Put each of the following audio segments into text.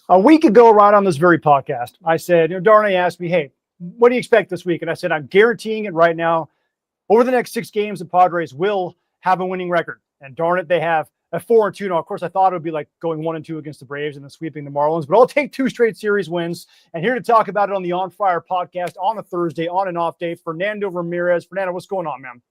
A week ago, right on this very podcast, I said, Darnay asked me, hey, what do you expect this week? And I said, I'm guaranteeing it right now. Over the next 6 games, the Padres will have a winning record. And darn it, they have a 4-2. Now, of course, I thought it would be like going 1-2 against the Braves and then sweeping the Marlins, but I'll take 2 straight series wins. And here to talk about it on the On Friar podcast on a Thursday, on and off day, Fernando Ramirez. Fernando, what's going on, man?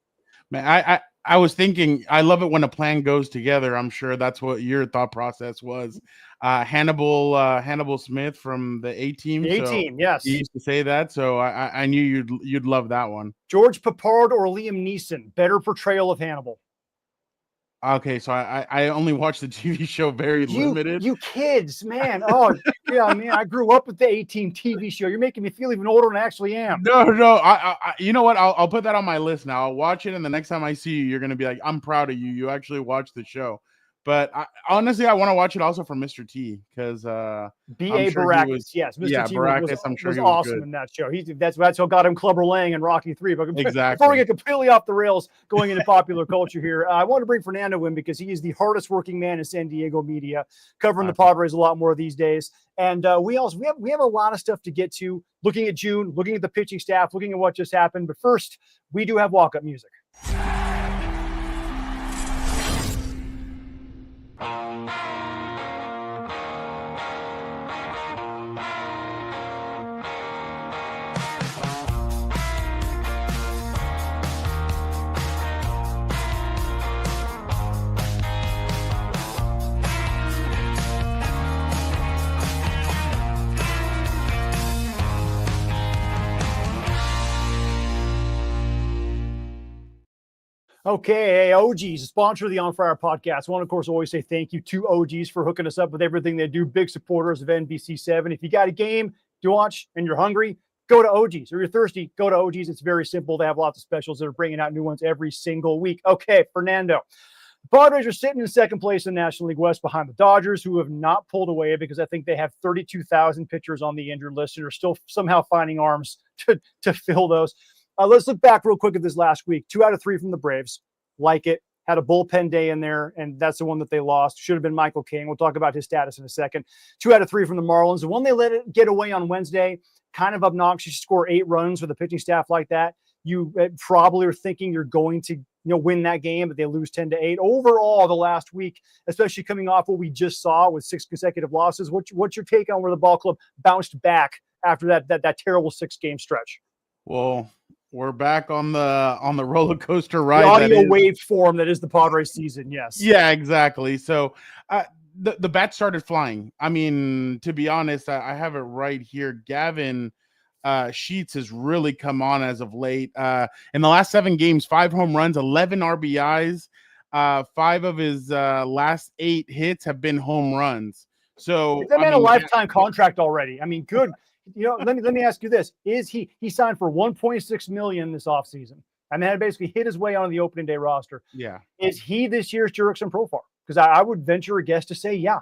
Man, I was thinking, I love it when a plan goes together. I'm sure that's what your thought process was. Hannibal Smith from the A-Team. The A-Team, yes. He used to say that, so I knew you'd love that one. George Peppard or Liam Neeson, better portrayal of Hannibal? Okay, so I only watched the TV show very limited. You kids, man. Oh, yeah, man. I grew up with the A-Team TV show. You're making me feel even older than I actually am. No. I you know what? I'll put that on my list now. I'll watch it, and the next time I see you, you're gonna be like, I'm proud of you. You actually watched the show. But honestly, I want to watch it also for Mr. T because B.A. Baracus, yes, Mr. T Baracus, I'm sure was he was awesome good in that show. That's what got him Clubber Lang and Rocky 3. But exactly. Before we get completely off the rails going into popular culture here, I want to bring Fernando in because he is the hardest working man in San Diego media, covering the Padres a lot more these days. And we have a lot of stuff to get to, looking at June, looking at the pitching staff, looking at what just happened. But first, we do have walk-up music. Okay, OGs, sponsor of the On Friar Podcast. I want to, of course, always say thank you to OGs for hooking us up with everything they do. Big supporters of NBC7. If you got a game to watch and you're hungry, go to OGs. Or you're thirsty, go to OGs. It's very simple. They have lots of specials. They're bringing out new ones every single week. Okay, Fernando. The Padres are sitting in second place in the National League West behind the Dodgers, who have not pulled away because I think they have 32,000 pitchers on the injured list and are still somehow finding arms to fill those. Let's look back real quick at this last week. 2 out of 3 from the Braves. Like it. Had a bullpen day in there, and that's the one that they lost. Should have been Michael King. We'll talk about his status in a second. 2 out of 3 from the Marlins. The one they let it get away on Wednesday, kind of obnoxious. Score 8 runs with a pitching staff like that. You probably are thinking you're going to win that game, but they lose 10-8. Overall, the last week, especially coming off what we just saw with 6 consecutive losses, what's your take on where the ball club bounced back after that terrible 6-game stretch? Well, we're back on the roller coaster ride. The audio wave form that is the Padres season, yes. Yeah, exactly. So the bat started flying. I mean, to be honest, I have it right here. Gavin Sheets has really come on as of late. In the last 7 games, 5 home runs, 11 RBIs. 5 of his last 8 hits have been home runs. So that man a lifetime contract already. I mean, good. Let me ask you this: he signed for $1.6 million this offseason? I mean, had basically hit his way on the opening day roster. Yeah. Is he this year's Jurickson Profar? Because I would venture a guess to say, yeah.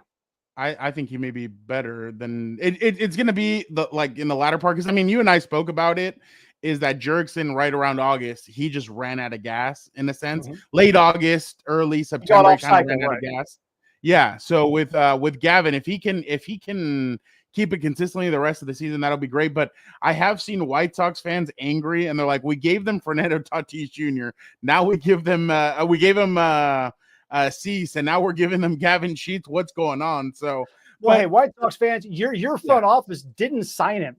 I think he may be better than it's going to be in the latter part. Because I mean, you and I spoke about it. Is that Jurickson right around August? He just ran out of gas in a sense. Mm-hmm. Late August, early September, he kind of ran out of gas. Yeah. So with Gavin, if he can keep it consistently the rest of the season, that'll be great. But I have seen White Sox fans angry, and they're like, we gave them Fernando Tatis Jr. Now we gave them Cease, and now we're giving them Gavin Sheets. What's going on? So, hey, White Sox fans, your front office didn't sign him.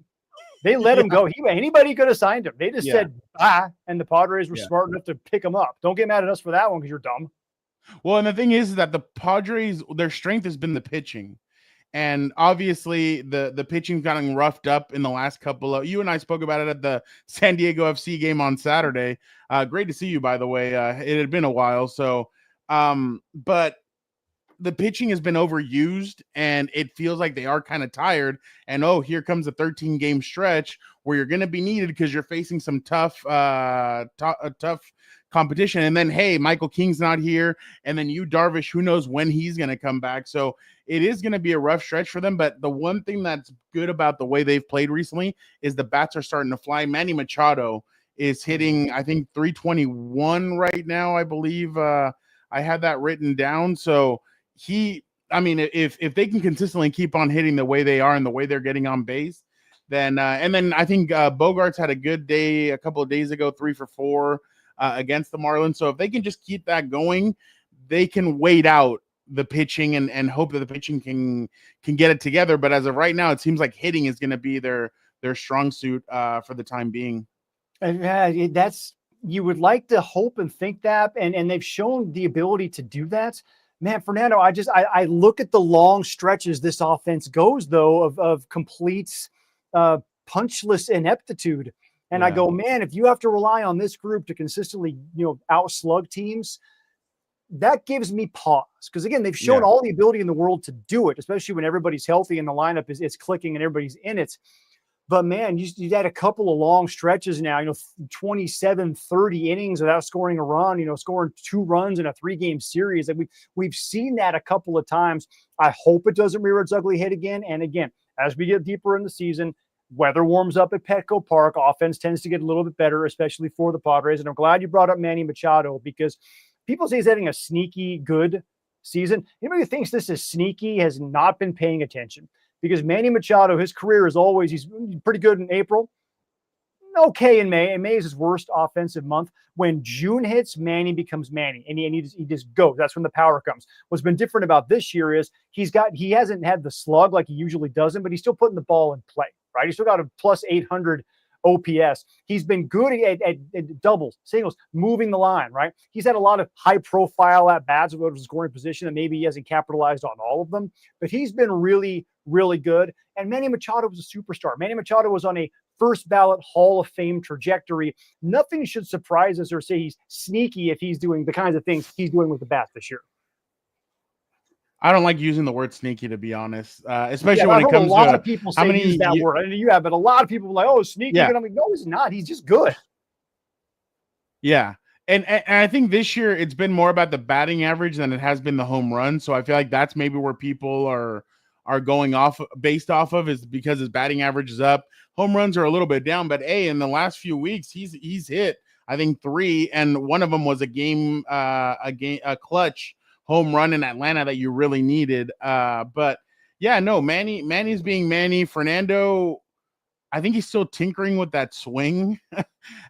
They let him go. Anybody could have signed him. They just said bye, and the Padres were smart enough to pick him up. Don't get mad at us for that one because you're dumb. Well, and the thing is that the Padres, their strength has been the pitching. And obviously the pitching's gotten roughed up in the last couple of, you and I spoke about it at the San Diego FC game on Saturday. Great to see you, by the way. It had been a while. So, but the pitching has been overused and it feels like they are kind of tired. And here comes a 13-game stretch where you're going to be needed because you're facing some tough competition. And then, hey, Michael King's not here. And then Darvish, who knows when he's going to come back. So it is going to be a rough stretch for them. But the one thing that's good about the way they've played recently is the bats are starting to fly. Manny Machado is hitting, I think, 321 right now, I believe. I had that written down. So I mean, if they can consistently keep on hitting the way they are and the way they're getting on base, then and then I think Bogarts had a good day a couple of days ago, 3 for 4 against the Marlins. So if they can just keep that going, they can wait out the pitching and hope that the pitching can get it together. But as of right now, it seems like hitting is going to be their strong suit for the time being. And that's, you would like to hope and think that, and they've shown the ability to do that. Man, Fernando, I look at the long stretches this offense goes, though, of complete punchless ineptitude. And I go, man, if you have to rely on this group to consistently, outslug teams, that gives me pause. Because again, they've shown all the ability in the world to do it, especially when everybody's healthy and the lineup is clicking and everybody's in it. But man, you had a couple of long stretches now, 27, 30 innings without scoring a run, scoring 2 runs in a 3-game series. Like we've seen that a couple of times. I hope it doesn't rear its ugly head again. And again, as we get deeper in the season, weather warms up at Petco Park. Offense tends to get a little bit better, especially for the Padres. And I'm glad you brought up Manny Machado, because people say he's having a sneaky good season. Anybody who thinks this is sneaky has not been paying attention. Because Manny Machado, his career is always, he's pretty good in April, okay in May. And May is his worst offensive month. When June hits, Manny becomes Manny, and he just goes. That's when the power comes. What's been different about this year is he hasn't had the slug like he usually doesn't, but he's still putting the ball in play, right? He's still got a plus 800 OPS. He's been good at doubles, singles, moving the line, right? He's had a lot of high profile at bats with his scoring position, and maybe he hasn't capitalized on all of them, but he's been really, really good. And Manny Machado was a superstar. Manny Machado was on a first ballot Hall of Fame trajectory. Nothing should surprise us or say he's sneaky if he's doing the kinds of things he's doing with the bat this year. I don't like using the word sneaky, to be honest, especially when it comes to a lot of people say use that word. I know you have, but a lot of people are like, oh, sneaky. Yeah. And I'm like, no, he's not. He's just good. Yeah. And I think this year it's been more about the batting average than it has been the home run. So I feel like that's maybe where people are going based off of, is because his batting average is up. Home runs are a little bit down, but in the last few weeks, he's hit, I think, 3, and one of them was a clutch home run in Atlanta that you really needed. But yeah, no, Manny's being Manny. Fernando, I think he's still tinkering with that swing.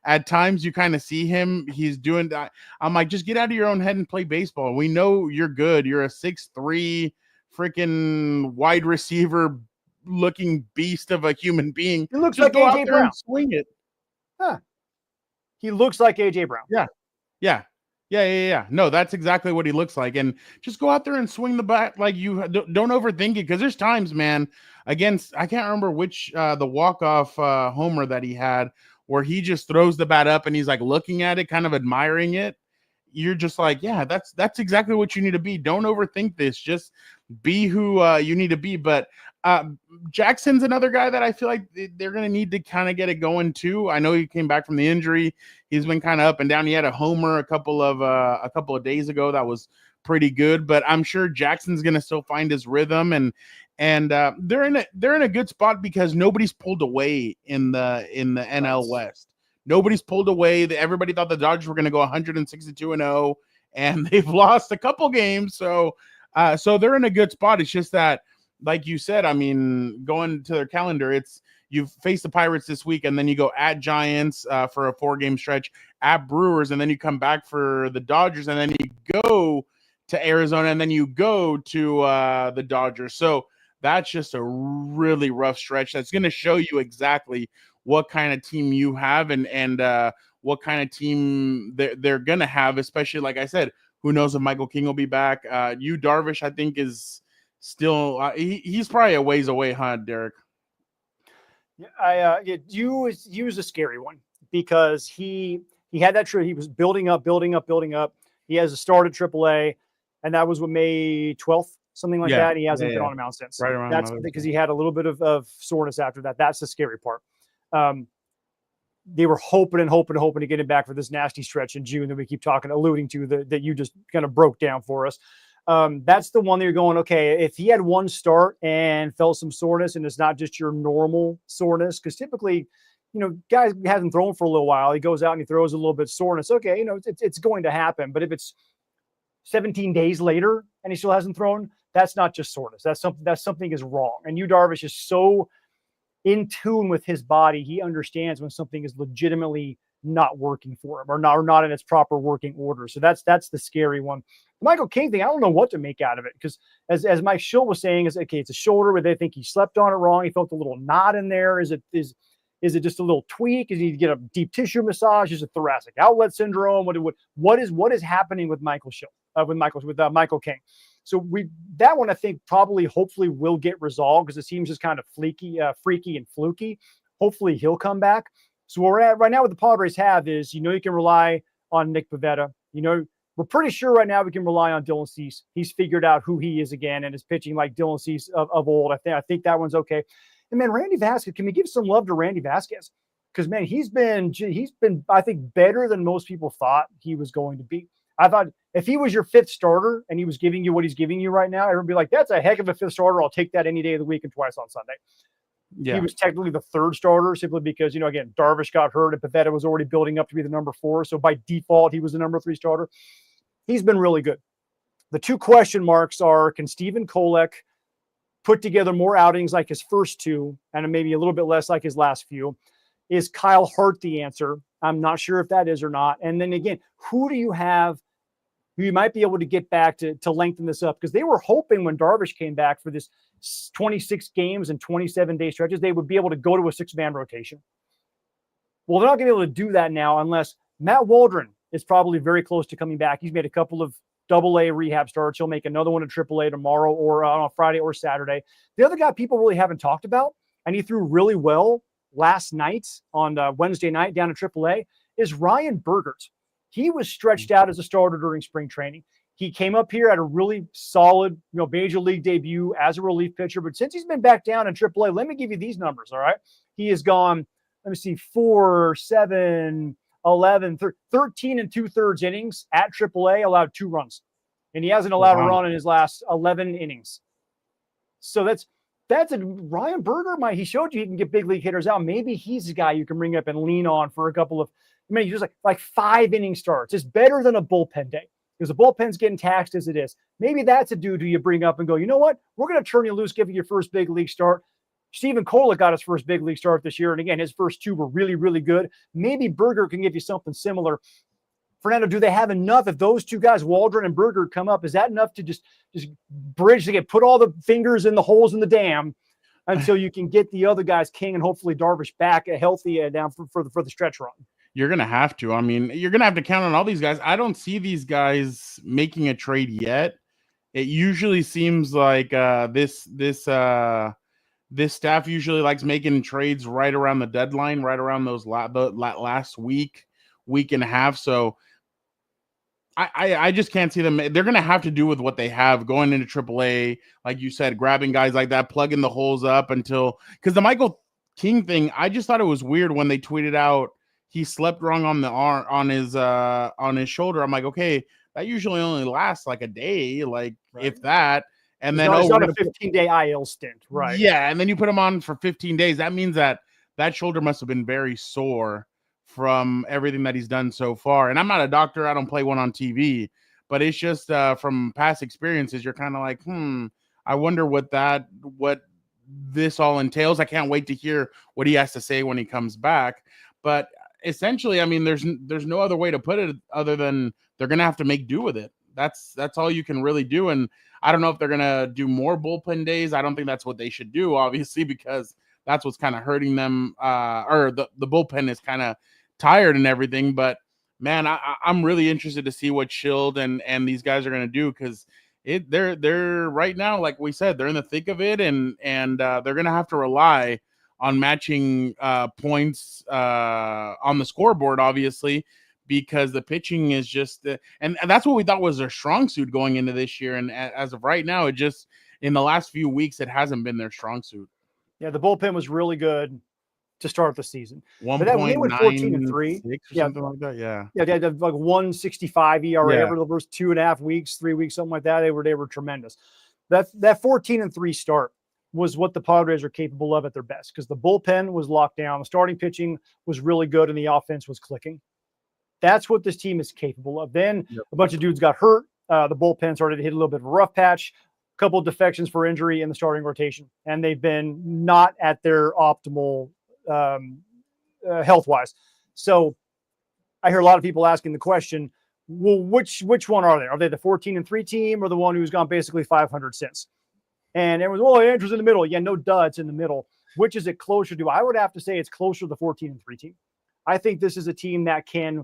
At times you kind of see him, he's doing that. I'm like, just get out of your own head and play baseball. We know you're good. You're a 6'3" freaking wide receiver looking beast of a human being. He looks just like go AJ out there Brown. and swing it. Huh. He looks like AJ Brown. Yeah. No, that's exactly what he looks like. And just go out there and swing the bat. Like, you don't overthink it, because there's times, man, against, I can't remember which, the walk-off homer that he had, where he just throws the bat up and he's like looking at it, kind of admiring it. You're just like, yeah, that's exactly what you need to be. Don't overthink this. Just be who you need to be. But Jackson's another guy that I feel like they're going to need to kind of get it going too. I know he came back from the injury. He's been kind of up and down. He had a homer a couple of days ago that was pretty good, but I'm sure Jackson's going to still find his rhythm, and they're in a good spot because nobody's pulled away in the NL West. Nobody's pulled away. Everybody thought the Dodgers were going to go 162-0, and they've lost a couple games. So they're in a good spot. It's just that, like you said, I mean, going to their calendar, you face the Pirates this week, and then you go at Giants for a 4-game stretch, at Brewers, and then you come back for the Dodgers, and then you go to Arizona, and then you go to the Dodgers. So that's just a really rough stretch. That's going to show you exactly what kind of team you have, and what kind of team they're going to have, especially, like I said, who knows if Michael King will be back. Yu Darvish, I think, is still he's probably a ways away, huh, Derek? Yu is a scary one, because he had that trip. He was building up. He has a start at AAA, and that was May 12th, something like that. He hasn't been on a mound since. Right around that's because he had a little bit of soreness after that. That's the scary part. They were hoping to get him back for this nasty stretch in June that we keep alluding to, that you just kind of broke down for us. That's the one that you're going, okay, if he had one start and felt some soreness, and it's not just your normal soreness, because typically, guys hasn't thrown for a little while, he goes out and he throws a little bit of soreness. Okay, it's going to happen. But if it's 17 days later and he still hasn't thrown, that's not just soreness. That's something is wrong. And Yu Darvish is so in tune with his body. He understands when something is legitimately not working for him or not in its proper working order. So that's the scary one. The Michael King thing, I don't know what to make out of it, because as Mike Schill was saying, is okay, it's a shoulder where they think he slept on it wrong. He felt a little knot in there. Is it just a little tweak? Is he get a deep tissue massage? Is it thoracic outlet syndrome? What is happening with Michael Schill, with Michael King? So that one I think probably hopefully will get resolved, because it seems just kind of freaky and fluky. Hopefully he'll come back. So where we're at right now, what the Padres have is, you can rely on Nick Pivetta. We're pretty sure right now we can rely on Dylan Cease. He's figured out who he is again and is pitching like Dylan Cease of old. I think that one's okay. And man, Randy Vasquez, can we give some love to Randy Vasquez? Because man, he's been I think better than most people thought he was going to be. I thought if he was your fifth starter and he was giving you what he's giving you right now, everyone would be like, that's a heck of a fifth starter. I'll take that any day of the week and twice on Sunday. Yeah. He was technically the third starter simply because, again, Darvish got hurt and Pivetta was already building up to be the number 4. So by default, he was the number 3 starter. He's been really good. The 2 question marks are, can Steven Kolek put together more outings like his first 2 and maybe a little bit less like his last few? Is Kyle Hart the answer? I'm not sure if that is or not. And then again, who do you have who you might be able to get back to lengthen this up? Because they were hoping when Darvish came back for this 26 games and 27-day stretches, they would be able to go to a 6-man rotation. Well, they're not going to be able to do that now unless Matt Waldron is probably very close to coming back. He's made a couple of AA rehab starts. He'll make another one at AAA tomorrow or on Friday or Saturday. The other guy people really haven't talked about, and he threw really well last night on Wednesday night down at AAA, is Ryan Burgert. He was stretched out as a starter during spring training. He came up here at a really solid, major league debut as a relief pitcher. But since he's been back down in AAA, let me give you these numbers, all right? He has gone, 4, 7, 11, 13 and 2/3 innings at AAA, allowed 2 runs. And he hasn't allowed a run in his last 11 innings. So that's a Ryan Burger. He showed you he can get big league hitters out. Maybe he's a guy you can bring up and lean on for a couple of, just like 5 inning starts. It's better than a bullpen day, because the bullpen's getting taxed as it is. Maybe that's a dude who you bring up and go, you know what? We're going to turn you loose, give you your first big league start. Steven Kolek got his first big league start this year. And again, his first 2 were really, really good. Maybe Burger can give you something similar. Fernando, do they have enough? If those 2 guys, Waldron and Burger, come up, is that enough to just bridge to put all the fingers in the holes in the dam until you can get the other guys, King and hopefully Darvish, back healthy down for the stretch run? You're going to have to. You're going to have to count on all these guys. I don't see these guys making a trade yet. It usually seems like this staff usually likes making trades right around the deadline, right around those last week and a half. So I just can't see them. They're going to have to do with what they have going into AAA. Like you said, grabbing guys like that, plugging the holes up because the Michael King thing, I just thought it was weird when they tweeted out he slept wrong on the arm, on his shoulder. I'm like, okay, that usually only lasts like a day, like right. If that. And then it's not a 15-day IL stint, right? Yeah, and then you put him on for 15 days. That means that shoulder must have been very sore from everything that he's done so far. And I'm not a doctor. I don't play one on TV. But it's just from past experiences, you're kind of like, I wonder what this all entails. I can't wait to hear what he has to say when he comes back. But essentially, there's no other way to put it other than they're going to have to make do with it. That's all you can really do. And I don't know if they're going to do more bullpen days. I don't think that's what they should do, obviously, because that's what's kind of hurting them. Or the bullpen is kind of tired and everything. But, man, I'm really interested to see what Schild and these guys are going to do, because they're right now, like we said, they're in the thick of it, and they're going to have to rely on matching points on the scoreboard, obviously, because the pitching is just and that's what we thought was their strong suit going into this year. And as of right now, it just in the last few weeks, it hasn't been their strong suit. Yeah, the bullpen was really good to start the season. 1.9 or something like that. Yeah, they had like 1.65 ERA over the first 2.5 weeks, 3 weeks, something like that. They were tremendous. That 14-3 start was what the Padres are capable of at their best, because the bullpen was locked down, the starting pitching was really good, and the offense was clicking. That's what this team is capable of. Then a bunch of dudes got hurt. The bullpen started to hit a little bit of a rough patch. couple of defections for injury in the starting rotation, and they've been not at their optimal health-wise. So I hear a lot of people asking the question, well, which one are they? Are they the 14-3 team or the one who's gone basically 500 since? And everyone's, well, Andrew's in the middle. Yeah, no duh, it's in the middle. Which is it closer to? I would have to say it's closer to the 14-3 team. I think this is a team that can,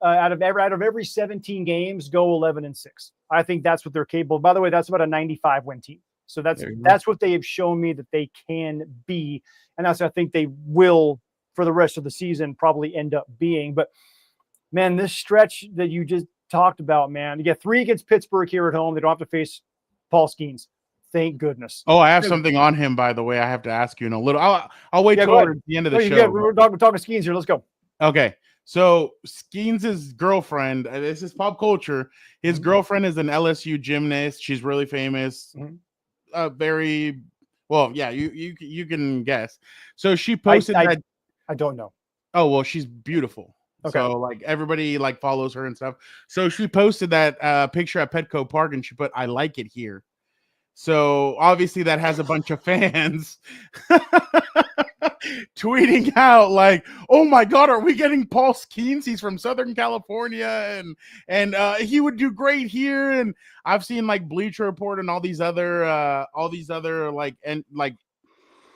out of every 17 games, go 11-6. I think that's what they're capable of. By the way, that's about a 95 win team. So that's what they have shown me that they can be. And that's what I think they will for the rest of the season probably end up being. But man, this stretch that you just talked about, man, you get 3 against Pittsburgh here at home. They don't have to face Paul Skenes. Thank goodness. Oh, I have something on him, by the way. I have to ask you in a little. I'll wait till the end of the show. Yeah, we're talking Skenes here. Let's go. Okay. So Skenes' girlfriend, this is pop culture. His girlfriend is an LSU gymnast. She's really famous. Very well, yeah, you can guess. So she posted that. I don't know. Oh, well, she's beautiful. Okay. So like everybody like follows her and stuff. So she posted that picture at Petco Park and she put, "I like it here." So obviously that has a bunch of fans tweeting out like, "Oh my God, are we getting Paul Skenes? He's from Southern California and he would do great here." And I've seen like Bleacher Report and all these other like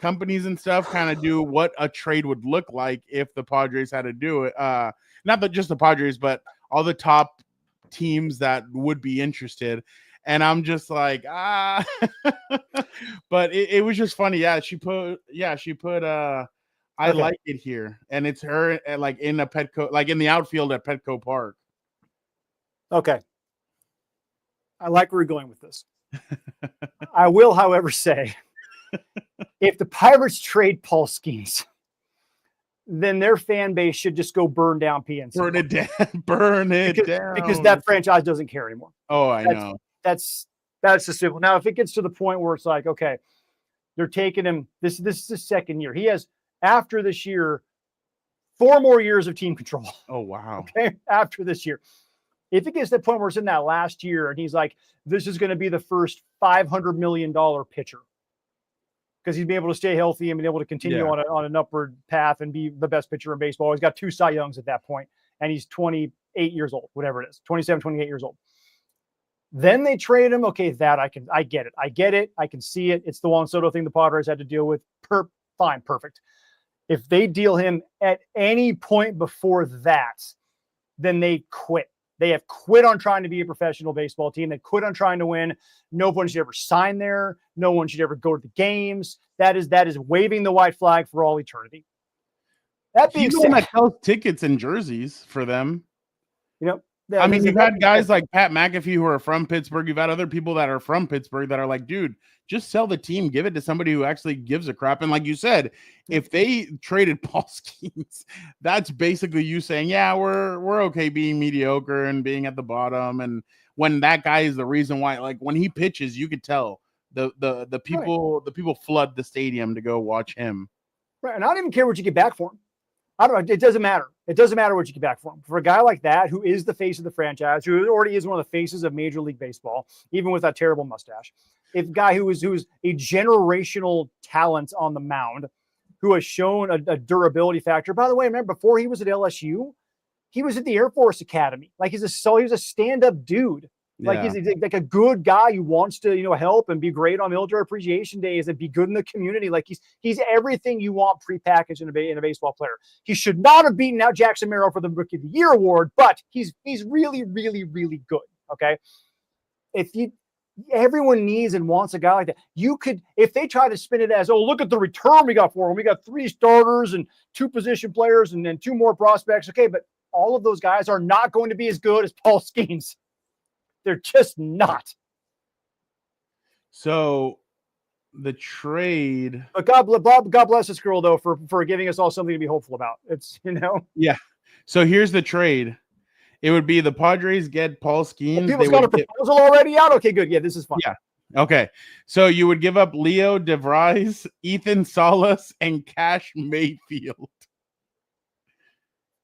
companies and stuff kind of do what a trade would look like if the Padres had to do it. Not just the Padres, but all the top teams that would be interested. And I'm just like, but it was just funny. Yeah, she put I like it here. And it's her like in a Petco, like in the outfield at Petco Park. Okay. I like where you're going with this. I will, however, say if the Pirates trade Paul Skenes, then their fan base should just go burn down PNC. Burn it down. Burn it down. Because that franchise doesn't care anymore. Oh, I know. That's the simple. Now, if it gets to the point where it's like, okay, they're taking him. This is his second year. He has, after this year, 4 more years of team control. Oh, wow. Okay, after this year. If it gets to the point where it's in that last year and he's like, this is going to be the first $500 million pitcher because he's been able to stay healthy and been able to continue on an upward path and be the best pitcher in baseball. He's got 2 Cy Youngs at that point, and he's 28 years old, whatever it is, 27, 28 years old. Then they trade him. Okay, I get it. I can see it. It's the Juan Soto thing the Padres had to deal with. Fine, perfect. If they deal him at any point before that, then they quit. They have quit on trying to be a professional baseball team. They quit on trying to win. No one should ever sign there. No one should ever go to the games. That is waving the white flag for all eternity. That being said, that sells tickets and jerseys for them. You know, I mean, you've had guys like Pat McAfee who are from Pittsburgh. You've had other people that are from Pittsburgh that are like, dude, just sell the team, give it to somebody who actually gives a crap. And like you said, if they traded Paul Skenes, that's basically you saying, yeah, we're okay being mediocre and being at the bottom. And when that guy is the reason why, like when he pitches, you could tell the people flood the stadium to go watch him. Right. And I don't even care what you get back for him. I don't know. It doesn't matter. It doesn't matter what you get back for him. For a guy like that, who is the face of the franchise, who already is one of the faces of Major League Baseball, even with that terrible mustache, a guy who's a generational talent on the mound, who has shown a durability factor. By the way, remember before he was at LSU, he was at the Air Force Academy. Like he was a stand-up dude. Like he's like a good guy who wants to, help and be great on military appreciation days and be good in the community. Like he's everything you want prepackaged in a baseball player. He should not have beaten out Jackson Merrill for the Rookie of the Year award, but he's really, really, really good. Okay. Everyone needs and wants a guy like that. You could, if they try to spin it as, oh, look at the return we got for him. We got 3 starters and 2 position players and then 2 more prospects. Okay. But all of those guys are not going to be as good as Paul Skenes. They're just not. So the trade. But God bless this girl, though, for giving us all something to be hopeful about. It's, Yeah. So here's the trade. It would be the Padres get Paul Skenes. People's got a proposal already out? Okay, good. Yeah, this is fun. Yeah. Okay. So you would give up Leo DeVries, Ethan Salas, and Cash Mayfield.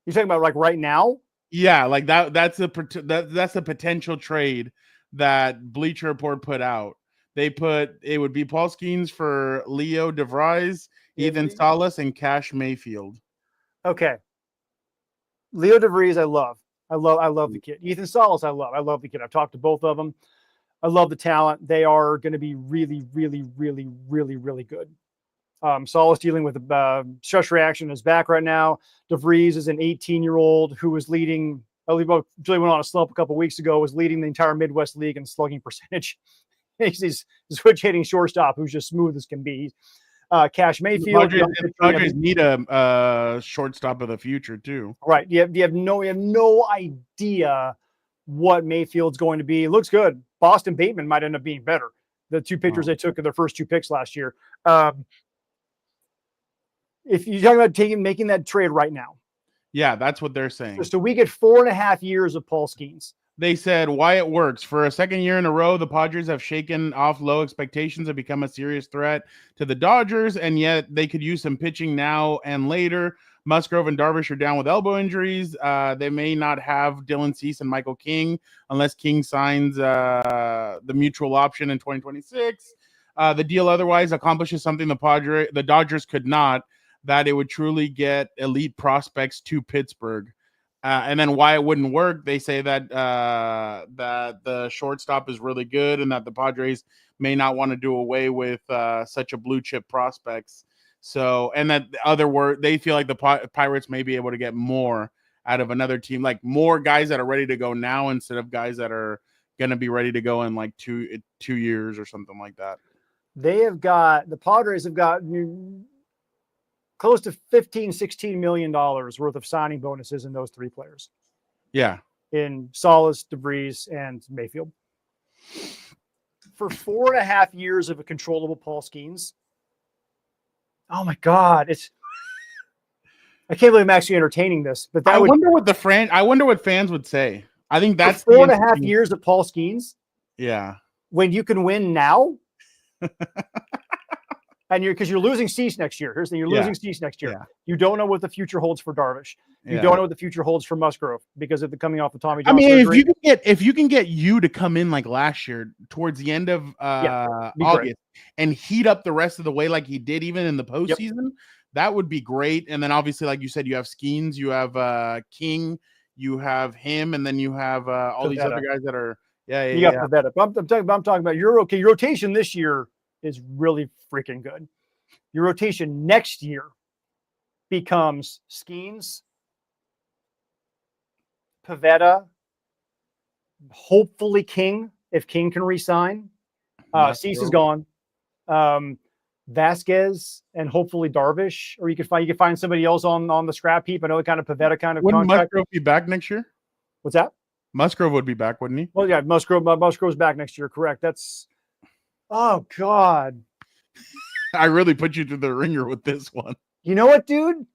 You're talking about like right now? Yeah, like that's a potential trade that Bleacher Report put out. It would be Paul Skenes for Leo DeVries, Ethan Salas, and Cash Mayfield. Okay. Leo DeVries, I love the kid. Ethan Salas, I love the kid. I've talked to both of them. I love the talent. They are going to be really, really, really, really, really good. Salas dealing with stress reaction in his back right now. DeVries is an 18-year-old who was leading. Really went on a slump a couple weeks ago. Was leading the entire Midwest League in slugging percentage. He's switch hitting shortstop who's just smooth as can be. Cash Mayfield. The Padres need a shortstop of the future too. Right. You have no idea what Mayfield's going to be. It looks good. Boston Bateman might end up being better. The two pitchers they took in their first 2 picks last year. If you're talking about making that trade right now. Yeah, that's what they're saying. So we get 4.5 years of Paul Skenes. They said why it works. For a second year in a row, the Padres have shaken off low expectations and become a serious threat to the Dodgers, and yet they could use some pitching now and later. Musgrove and Darvish are down with elbow injuries. They may not have Dylan Cease and Michael King unless King signs the mutual option in 2026. The deal otherwise accomplishes something the Dodgers could not, that it would truly get elite prospects to Pittsburgh. And then why it wouldn't work, they say that that the shortstop is really good and that the Padres may not want to do away with such a blue chip prospects. So, and that they feel like the Pirates may be able to get more out of another team, like more guys that are ready to go now instead of guys that are going to be ready to go in like 2 years or something like that. The Padres have got close to $15-16 million worth of signing bonuses in those 3 players. Yeah. In Salas, DeVries, and Mayfield. For 4.5 years of a controllable Paul Skenes. Oh my God. I can't believe I'm actually entertaining this, but I wonder what fans would say. I think that's 4.5 years of Paul Skenes. Yeah. When you can win now. And because you're losing Cease next year. Here's the thing: you're losing Cease next year. Yeah. You don't know what the future holds for Darvish. You don't know what the future holds for Musgrove because of the coming off of Tommy John surgery. if you can get you to come in like last year towards the end of August and heat up the rest of the way like he did even in the postseason, that would be great. And then obviously, like you said, you have Skenes, you have King, you have him, and then you have all these other guys that are you got Pavetta. I'm talking about your rotation this year is really freaking good. Your rotation next year becomes Skenes, Pavetta, hopefully King, if King can re-sign. Cease is gone. Vasquez and hopefully Darvish, or you could find somebody else on the scrap heap. I know the kind of Pavetta kind of Wouldn't contract. Musgrove be back next year? What's that? Musgrove would be back, wouldn't he? Well, yeah, Musgrove's back next year. Correct. Oh God. I really put you through the ringer with this one. You know what, dude?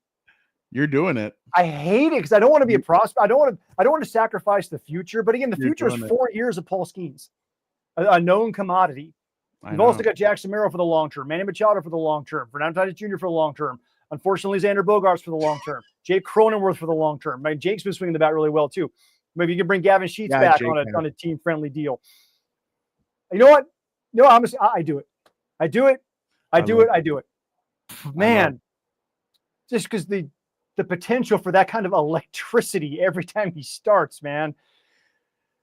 You're doing it. I hate it because I don't want to be a prospect. I don't want to sacrifice the future. But again, the future is 4 years of Paul Skenes, a known commodity. You've also got Jackson Merrill for the long term, Manny Machado for the long term, Fernando Tatis Jr. for the long term. Unfortunately, Xander Bogaerts for the long term, Jake Cronenworth for the long term. Jake's been swinging the bat really well too. Maybe you can bring Gavin Sheets back on a team friendly deal. You know what? No, I do it. I do it. Man, just because the potential for that kind of electricity every time he starts, man.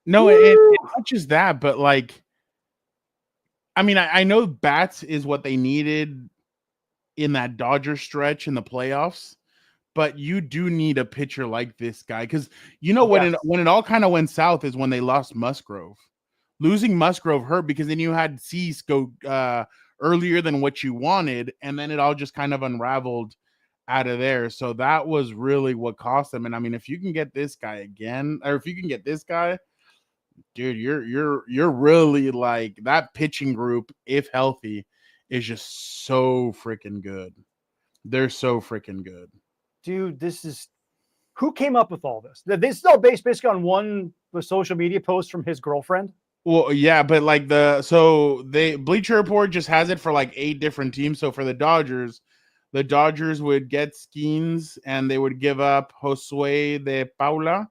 No, it not just that, but like, I mean, I know bats is what they needed in that Dodger stretch in the playoffs, but you do need a pitcher like this guy because when it all kind of went south is when they lost Musgrove. Losing Musgrove hurt because then you had Cease go earlier than what you wanted, and then it all just kind of unraveled out of there. So that was really what cost them. And I mean, if you can get this guy again, or if you can get this guy, dude, you're really like that pitching group, if healthy, is just so freaking good. They're so freaking good. Dude, who came up with all this? This is all based basically on one social media post from his girlfriend. Well, yeah, but like Bleacher Report just has it for like 8 different teams. So for the Dodgers would get Skenes and they would give up Josue de Paula,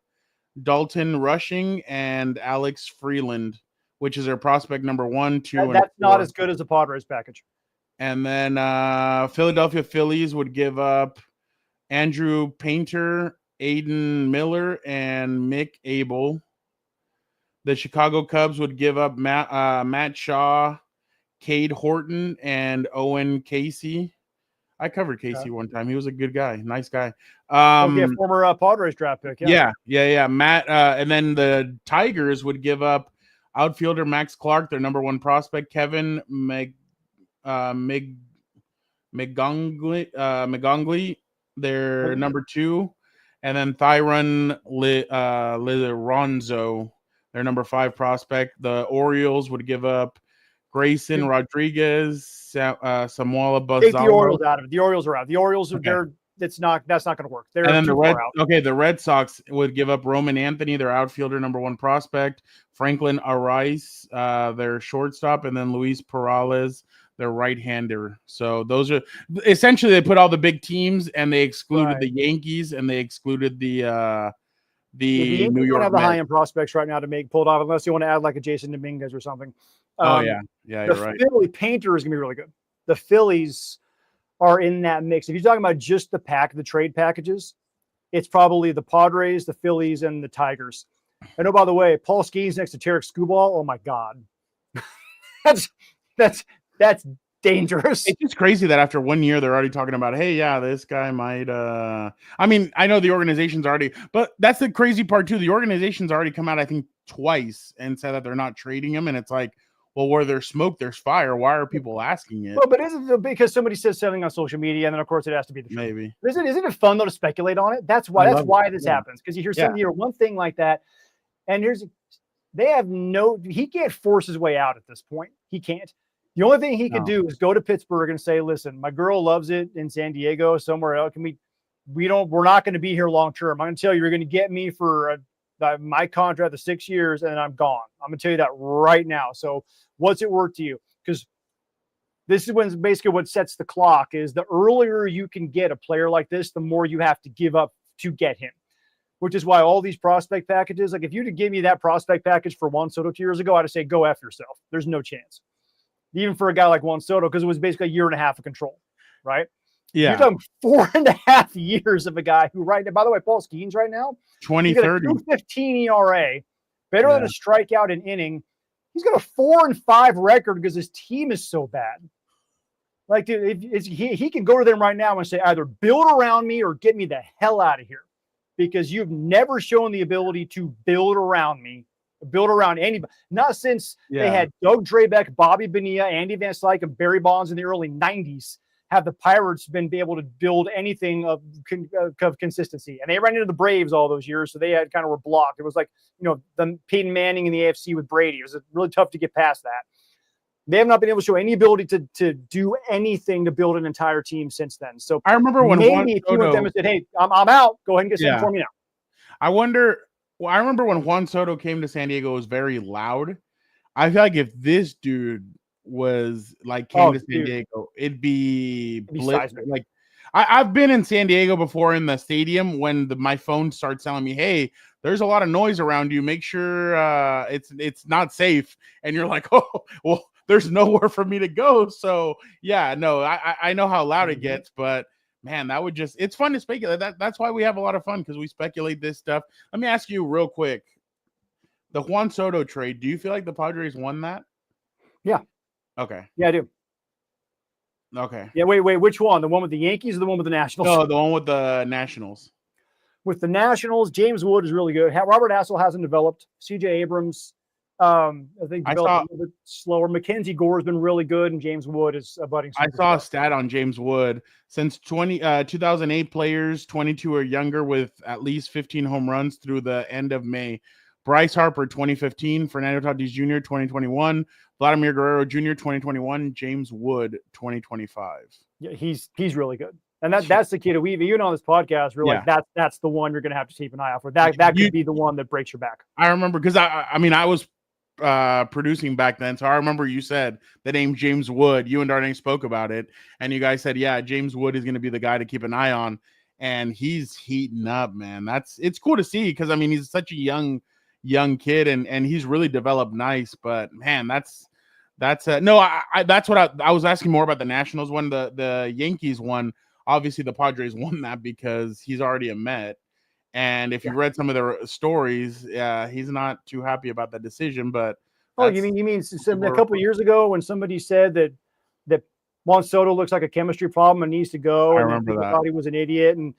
Dalton Rushing, and Alex Freeland which is their prospect number 1, 2, and that's 4. not as good as the Padres package. And then Philadelphia Phillies would give up Andrew Painter, Aiden Miller, and Mick Abel. The Chicago Cubs would give up Matt Shaw, Cade Horton, and Owen Casey. I covered Casey one time. He was a good guy, nice guy. Former Padres draft pick. Yeah. Matt, and then the Tigers would give up outfielder Max Clark, their number 1 prospect, Kevin McGongley, their number 2, and then Thyron Lironzo, their number 5 prospect. The Orioles would give up Grayson Rodriguez, Samuel Bazal. Take the Orioles out of it. The Orioles are out. The Orioles are that's not going to work. They're and then too far out. The Red Sox would give up Roman Anthony, their outfielder, number 1 prospect, Franklin Arias, their shortstop, and then Luis Perales, their right-hander. So those are essentially, they put all the big teams and they excluded the Yankees and they excluded the New York. Have the high-end prospects right now to make pulled off, unless you want to add like a Jason Dominguez or something. You're right. The Philly Painter is going to be really good. The Phillies are in that mix. If you're talking about just the trade packages, it's probably the Padres, the Phillies, and the Tigers. And oh, by the way, Paul Skenes next to Tarek Skubal. Oh my God, that's dangerous. It's just crazy that after 1 year they're already talking about, hey, yeah, this guy might. I mean, I know the organization's already, but that's the crazy part too. The organization's already come out, I think, twice and said that they're not trading him, and it's like, well, where there's smoke, there's fire. Why are people asking it? Well, but isn't it because somebody says something on social media, and then of course it has to be the truth? Maybe. Isn't it fun though to speculate on it? That's why this happens, because you hear one thing like that, and he can't force his way out at this point. He can't. The only thing he could do is go to Pittsburgh and say, listen, my girl loves it in San Diego, somewhere else. We're not going to be here long term. I'm going to tell you, you're going to get me for my contract of 6 years, and then I'm gone. I'm going to tell you that right now. So what's it worth to you? Because this is when basically what sets the clock is the earlier you can get a player like this, the more you have to give up to get him, which is why all these prospect packages, like if you'd have given me that prospect package for Juan Soto 2 years ago, I'd have said, go F yourself. There's no chance. Even for a guy like Juan Soto, because it was basically a year and a half of control, right? Yeah. You're talking 4.5 years of a guy who by the way, Paul Skenes right now, 2030. 2.15 ERA, better than a strikeout an inning. He's got a 4-5 record because his team is so bad. Like, dude, he can go to them right now and say, either build around me or get me the hell out of here, because you've never shown the ability to build around me, build around anybody. Not since they had Doug Drabeck, Bobby Bonilla, Andy Van Slyke, and Barry Bonds in the early 90s. Have the Pirates been able to build anything of consistency? And they ran into the Braves all those years, so they had kind of were blocked. It was like, the Peyton Manning in the AFC with Brady. It was really tough to get past that. They have not been able to show any ability to do anything to build an entire team since then. So I remember when if you went them and said, hey, I'm out, go ahead and get something for me now. I remember when Juan Soto came to San Diego, it was very loud. I feel like if this dude was like came to San Diego, it'd be seismic. Like I've been in San Diego before in the stadium when my phone starts telling me, hey, there's a lot of noise around you, make sure it's not safe, and you're like, oh well, there's nowhere for me to go. So I know how loud it gets, but man, that would just, it's fun to speculate. That's why we have a lot of fun, because we speculate this stuff. Let me ask you real quick, the Juan Soto trade, do you feel like the Padres won that? Yeah. Okay. Yeah, I do. Okay. Yeah, wait. Which one? The one with the Yankees or the one with the Nationals? No, the one with the Nationals. With the Nationals, James Wood is really good. Robert Hassel hasn't developed. CJ Abrams, I think, developed a little bit slower. Mackenzie Gore has been really good, and James Wood is a budding. I saw a stat on James Wood. Since 2008 players 22 or younger with at least 15 home runs through the end of May. Bryce Harper, 2015. Fernando Tatis Jr., 2021. Vladimir Guerrero Jr., 2021. James Wood, 2025. Yeah, he's really good. And that's the key to weave. Even on this podcast, we're like, that's the one you're going to have to keep an eye out for. That could be the one that breaks your back. I remember, because I was producing back then, so I remember you said the name James Wood. You and Darnay spoke about it, and you guys said, yeah, James Wood is going to be the guy to keep an eye on, and he's heating up, man. It's cool to see, because he's such a young young kid, and he's really developed nice. But man, that's no, that's what I was asking more about the Nationals one. The Yankees one, obviously the Padres won that because he's already a Met. And if you read some of the stories, he's not too happy about that decision. But you mean a couple of years ago when somebody said that Juan Soto looks like a chemistry problem and needs to go, and people thought he was an idiot, and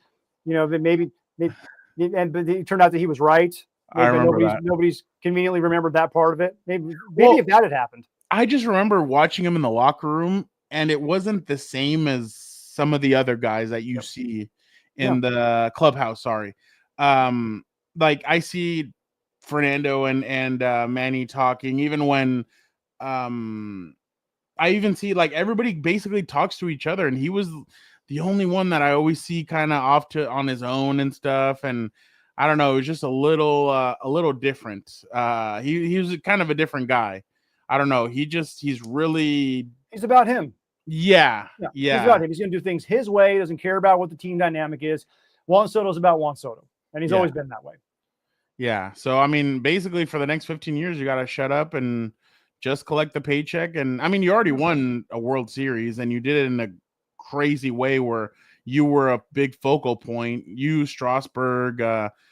that maybe but it turned out that he was right. I remember nobody's conveniently remembered that part of it. Maybe if that had happened. I just remember watching him in the locker room, and it wasn't the same as some of the other guys that you see in the clubhouse. Sorry. Like I see Fernando and Manny talking, even when I even see like everybody basically talks to each other, and he was the only one that I always see kind of off on his own and stuff. And I don't know, it was just a little different. He was kind of a different guy. I don't know. He's about him. Yeah. He's about him. He's going to do things his way. He doesn't care about what the team dynamic is. Juan Soto's about Juan Soto, and he's always been that way. Yeah. So, I mean, basically for the next 15 years, you got to shut up and just collect the paycheck. And I mean, you already won a World Series, and you did it in a crazy way where you were a big focal point. You, Strasburg.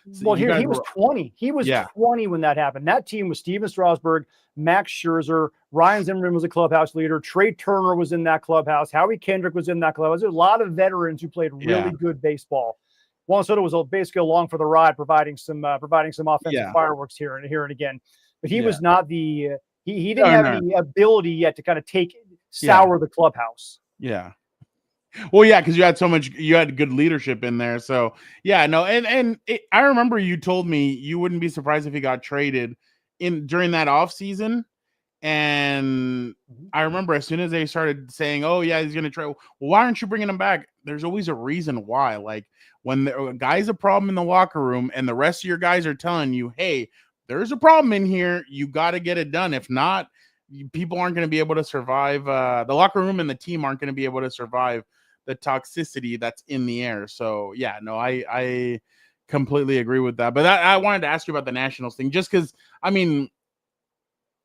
He was 20. He was 20 when that happened. That team was Steven Strasburg, Max Scherzer, Ryan Zimmerman was a clubhouse leader. Trey Turner was in that clubhouse. Howie Kendrick was in that clubhouse. There's a lot of veterans who played really good baseball. Juan Soto was basically along for the ride, providing some offensive fireworks here and again. But he was not he didn't have the ability yet to kind of sour the clubhouse. Yeah. Well, yeah, because you had good leadership in there. So I remember you told me you wouldn't be surprised if he got traded during that off season. And I remember as soon as they started saying, "Oh yeah, he's going to trade," well, why aren't you bringing him back? There's always a reason why. Like when a guy's a problem in the locker room, and the rest of your guys are telling you, "Hey, there's a problem in here. You got to get it done. If not, people aren't going to be able to survive. The locker room and the team aren't going to be able to survive the toxicity that's in the air." So yeah, no, I completely agree with that. But I wanted to ask you about the Nationals thing, just because I mean,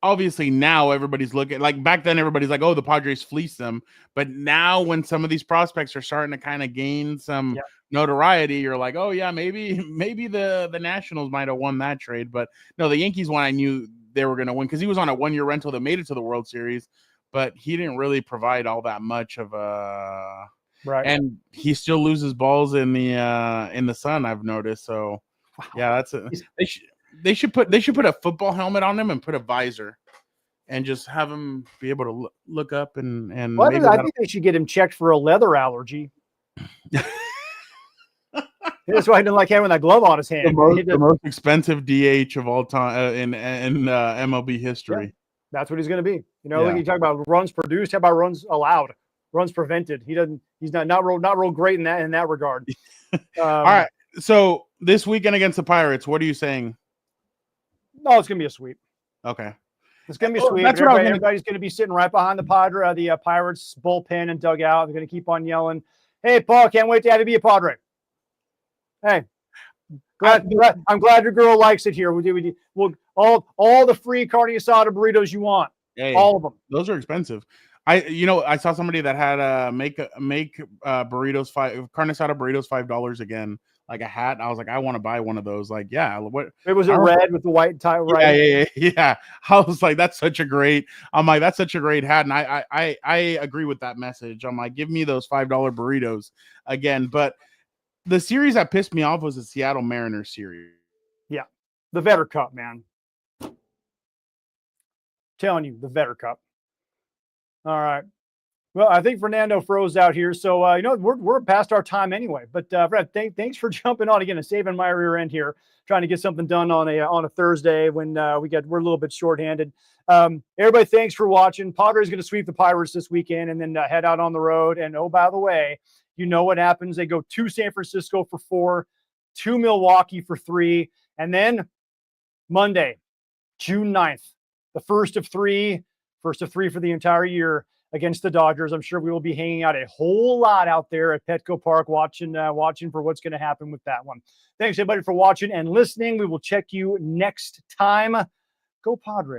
obviously now everybody's looking, like back then everybody's like, oh, the Padres fleeced them. But now when some of these prospects are starting to kind of gain some notoriety, you're like, oh yeah, maybe the Nationals might have won that trade. But no, the Yankees one, I knew they were going to win because he was on a 1-year rental that made it to the World Series, but he didn't really provide all that much of a and he still loses balls in the sun, I've noticed. So yeah, that's it. They should put a football helmet on him and put a visor and just have him be able to look up and I think they should get him checked for a leather allergy. That's why I didn't like having that glove on his hand. The most expensive DH of all time in MLB history. Yeah, that's what he's going to be. Like you talk about runs produced. How about runs allowed? Runs prevented. He's not real great in that regard. All right. So this weekend against the Pirates, what are you saying? No, it's gonna be a sweep. Okay. It's gonna be a sweep. Everybody's gonna be sitting right behind the Pirates bullpen and dugout. They're gonna keep on yelling, "Hey, Paul, can't wait to have you be a Padre." Hey, I'm glad your girl likes it here. We'll all the free carne asada burritos you want. Hey, all of them. Those are expensive. I saw somebody that had make burritos carne asada burritos $5 again, like a hat. I was like, I want to buy one of those. Like, yeah, what? It was a red with the white tie, right? Yeah. I was like, that's such a great hat, and I agree with that message. I'm like, give me those $5 burritos again. But the series that pissed me off was the Seattle Mariners series. Yeah, the Vetter Cup, man. Telling you, the Vetter Cup. All right. Well, I think Fernando froze out here, so we're past our time anyway. But Brad, thanks for jumping on again and saving my rear end here, trying to get something done on a Thursday when we're a little bit shorthanded. Everybody, thanks for watching. Padres going to sweep the Pirates this weekend and then head out on the road. And oh, by the way, you know what happens? They go to San Francisco for 4, to Milwaukee for 3, and then Monday, June 9th, the first of three for the entire year. against the Dodgers. I'm sure we will be hanging out a whole lot out there at Petco Park watching for what's going to happen with that one. Thanks, everybody, for watching and listening. We will check you next time. Go Padres.